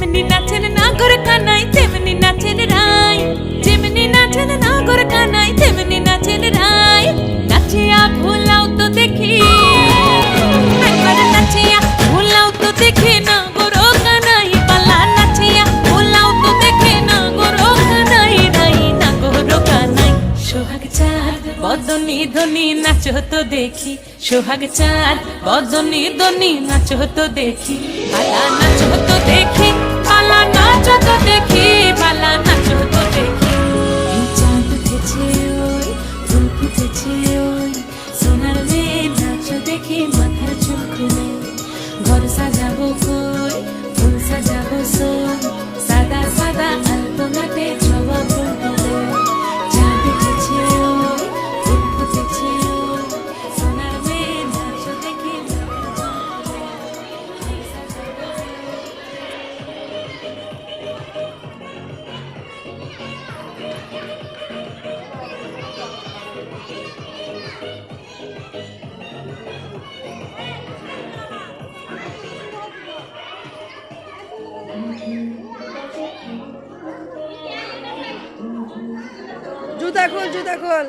যেমনি নাচেন নাগর কানাই তেমনি নাচেন রাই, যেমনি নাচেন নাগর কানাই তেমনি নাচেন রাই। নাচিয়া ভোলাও তো দেখি, একবার নাচিয়া ভোলাও তো দেখি নাগর কানাই পালা, নাচিয়া ভোলাও তো দেখি নাগর কানাই রাই, নাগর কানাই। সোহাগ চাঁদ বদনি ধনি নাচো তো দেখি, সোহাগ চাঁদ বদনি ধনি নাচো তো দেখি, পালা নাচো তো দেখি, পালা নাচো তো দেখি, পালা নাচো তো দেখি। এই চাঁদ উঠেছে ওই, ফুল ফুটেছে ওই, সোনার মেয়ে নাচো দেখি মাথার চুল খুলে। ঘর সাজাবো কই, ফুল সাজাবো সই, সাদা সাদা আলপনাতে জবা ফুল তুলে। চাঁদ উঠেছে ওই, ফুল ফুটেছে ওই, সোনার মেয়ে নাচো দেখি মাথার চুল খুলে। ঘর সাজাবো জুতা খোল, জুতা খোল,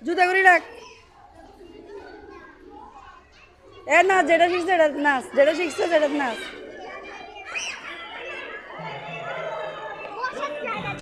জুতা করে রাখ। এ না, যেটা শিখছে যেটা নাচ, যেটা শিখছে যেটা নাচ।